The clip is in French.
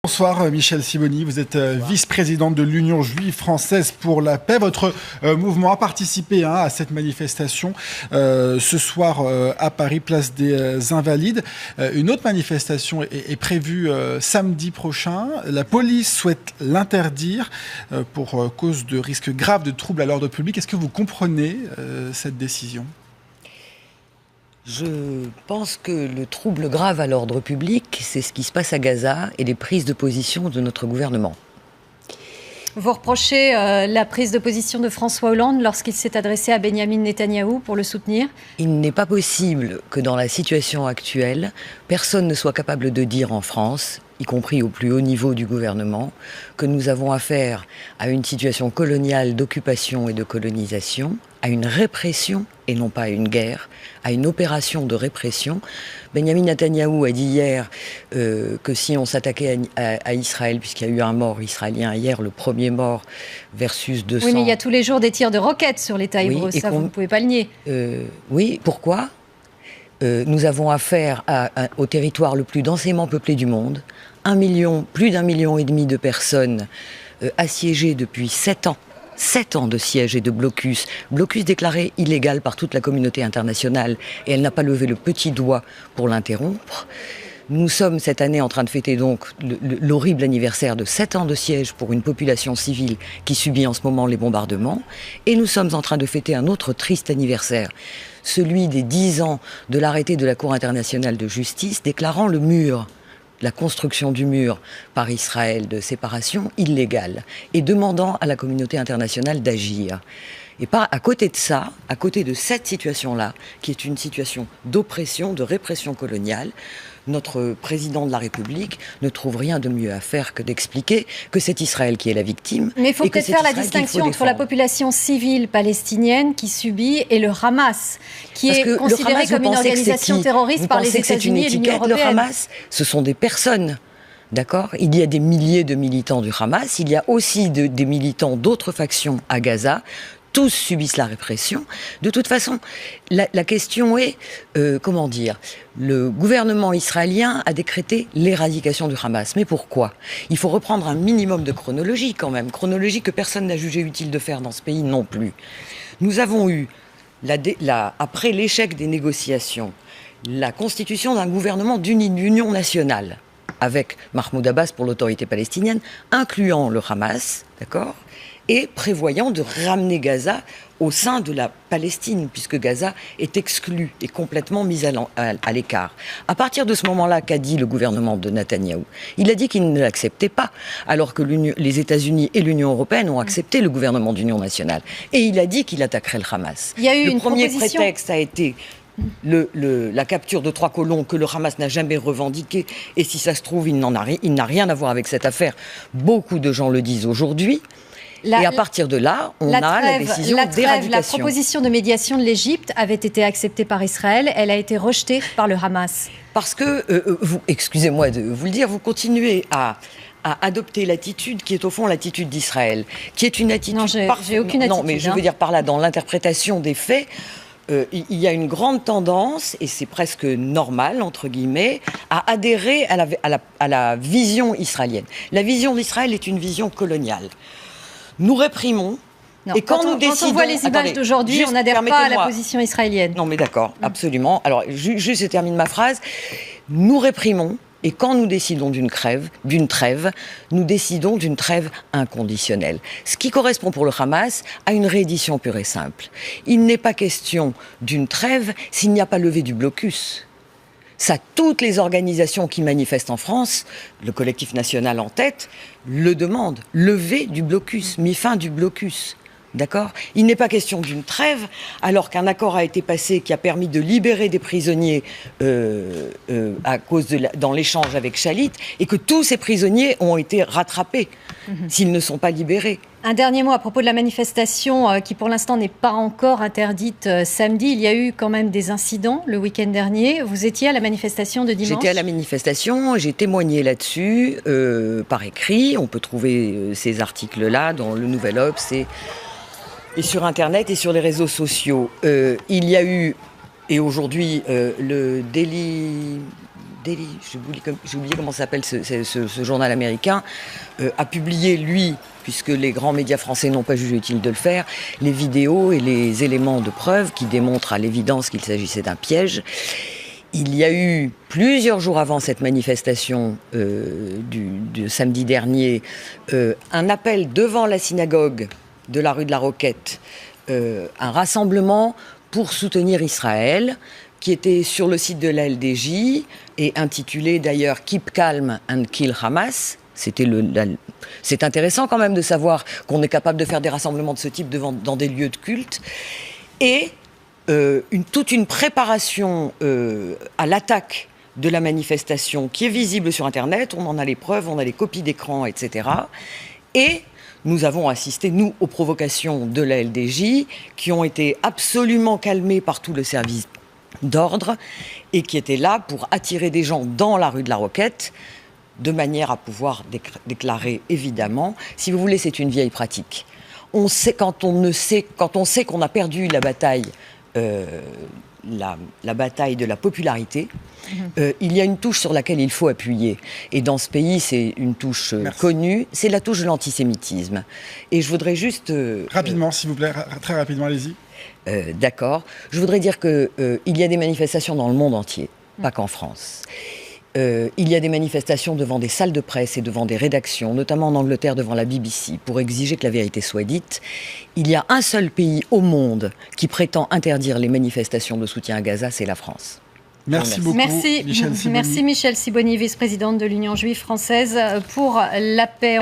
Bonsoir Michèle Sibony, vous êtes vice-présidente de l'Union juive française pour la paix. Votre mouvement a participé à cette manifestation ce soir à Paris, place des Invalides. Une autre manifestation est prévue samedi prochain. La police souhaite l'interdire pour cause de risques graves de troubles à l'ordre public. Est-ce que vous comprenez cette décision ? Je pense que le trouble grave à l'ordre public, c'est ce qui se passe à Gaza et les prises de position de notre gouvernement. Vous reprochez la prise de position de François Hollande lorsqu'il s'est adressé à Benyamin Netanyahou pour le soutenir ? Il n'est pas possible que dans la situation actuelle, personne ne soit capable de dire en France, y compris au plus haut niveau du gouvernement, que nous avons affaire à une situation coloniale d'occupation et de colonisation, à une répression et non pas à une guerre, à une opération de répression. Benyamin Netanyahou a dit hier que si on s'attaquait à Israël, puisqu'il y a eu un mort israélien hier, le premier mort versus 200... Oui, mais il y a tous les jours des tirs de roquettes sur l'État hébreu, ça vous ne pouvez pas le nier. Oui, pourquoi ? Nous avons affaire au territoire le plus densément peuplé du monde, plus d'1,5 million de personnes assiégées depuis 7 ans. 7 ans de siège et de blocus déclaré illégal par toute la communauté internationale, et elle n'a pas levé le petit doigt pour l'interrompre. Nous sommes cette année en train de fêter donc l'horrible anniversaire de 7 ans de siège pour une population civile qui subit en ce moment les bombardements, et nous sommes en train de fêter un autre triste anniversaire, celui des 10 ans de l'arrêté de la Cour internationale de justice déclarant le mur, la construction du mur par Israël de séparation illégale et demandant à la communauté internationale d'agir. Et à côté de ça, à côté de cette situation-là, qui est une situation d'oppression, de répression coloniale, notre président de la République ne trouve rien de mieux à faire que d'expliquer que c'est Israël qui est la victime. Mais il faut peut-être faire la distinction entre la population civile palestinienne qui subit et le Hamas, qui est considéré comme une organisation terroriste par les États-Unis et l'Union européenne. Le Hamas, ce sont des personnes. D'accord ? Il y a des milliers de militants du Hamas, il y a aussi des militants d'autres factions à Gaza. Tous subissent la répression. De toute façon, la question est, le gouvernement israélien a décrété l'éradication du Hamas. Mais pourquoi ? Il faut reprendre un minimum de chronologie quand même. Chronologie que personne n'a jugé utile de faire dans ce pays non plus. Nous avons eu, après l'échec des négociations, la constitution d'un gouvernement d'union nationale avec Mahmoud Abbas pour l'autorité palestinienne, incluant le Hamas, d'accord ? Et prévoyant de ramener Gaza au sein de la Palestine, puisque Gaza est exclu et complètement mise à l'écart. À partir de ce moment-là, qu'a dit le gouvernement de Netanyahou ? Il a dit qu'il ne l'acceptait pas, alors que les États-Unis et l'Union européenne ont accepté le gouvernement d'union nationale. Et il a dit qu'il attaquerait le Hamas. Il y a eu le premier prétexte a été la capture de 3 colons que le Hamas n'a jamais revendiqué, et si ça se trouve, il n'a rien à voir avec cette affaire. Beaucoup de gens le disent aujourd'hui. Et à partir de là, on a la décision d'éradication. La proposition de médiation de l'Égypte avait été acceptée par Israël. Elle a été rejetée par le Hamas. Parce que, excusez-moi de vous le dire, vous continuez à adopter l'attitude qui est au fond l'attitude d'Israël, qui est une attitude... Non, j'ai aucune attitude. Non, mais je veux dire par là, dans l'interprétation des faits, il y a une grande tendance, et c'est presque normal, entre guillemets, à adhérer à la vision israélienne. La vision d'Israël est une vision coloniale. Nous réprimons. Non, et quand on voit les images d'aujourd'hui, on n'adhère pas à la position israélienne. Non, mais d'accord, absolument. Alors, juste, je termine ma phrase. Nous réprimons, et quand nous décidons d'une trêve, nous décidons d'une trêve inconditionnelle. Ce qui correspond pour le Hamas à une réédition pure et simple. Il n'est pas question d'une trêve s'il n'y a pas levé du blocus. Ça, toutes les organisations qui manifestent en France, le collectif national en tête, le demandent. Levée du blocus, mis fin du blocus. D'accord ? Il n'est pas question d'une trêve, alors qu'un accord a été passé qui a permis de libérer des prisonniers dans l'échange avec Shalit, et que tous ces prisonniers ont été rattrapés s'ils ne sont pas libérés. Un dernier mot à propos de la manifestation qui pour l'instant n'est pas encore interdite samedi. Il y a eu quand même des incidents le week-end dernier. Vous étiez à la manifestation de dimanche ? J'étais à la manifestation, j'ai témoigné là-dessus par écrit. On peut trouver ces articles-là dans le Nouvel Obs et sur Internet et sur les réseaux sociaux. Il y a eu, et aujourd'hui, le Daily Daily, j'ai oublié comment s'appelle ce journal américain, a publié, lui, puisque les grands médias français n'ont pas jugé utile de le faire, les vidéos et les éléments de preuve qui démontrent à l'évidence qu'il s'agissait d'un piège. Il y a eu, plusieurs jours avant cette manifestation du samedi dernier, un appel devant la synagogue de la rue de la Roquette, un rassemblement pour soutenir Israël, qui était sur le site de la LDJ et intitulé d'ailleurs « Keep calm and kill Hamas ». C'est intéressant quand même de savoir qu'on est capable de faire des rassemblements de ce type dans des lieux de culte. Et toute une préparation à l'attaque de la manifestation qui est visible sur Internet. On en a les preuves, on a les copies d'écran, etc. Et nous avons assisté, nous, aux provocations de la LDJ qui ont été absolument calmées par tout le service d'ordre et qui étaient là pour attirer des gens dans la rue de la Roquette de manière à pouvoir déclarer, évidemment. Si vous voulez, c'est une vieille pratique. On sait, quand on sait qu'on a perdu la bataille, la bataille de la popularité, il y a une touche sur laquelle il faut appuyer. Et dans ce pays, c'est une touche connue, c'est la touche de l'antisémitisme. Et je voudrais juste... rapidement, s'il vous plaît, très rapidement, allez-y. D'accord. Je voudrais dire qu'il y a des manifestations dans le monde entier, pas qu'en France. Il y a des manifestations devant des salles de presse et devant des rédactions, notamment en Angleterre devant la BBC, pour exiger que la vérité soit dite. Il y a un seul pays au monde qui prétend interdire les manifestations de soutien à Gaza, c'est la France. Merci beaucoup, Michèle Sibony. Merci Michèle Sibony, vice-présidente de l'Union juive française pour la paix.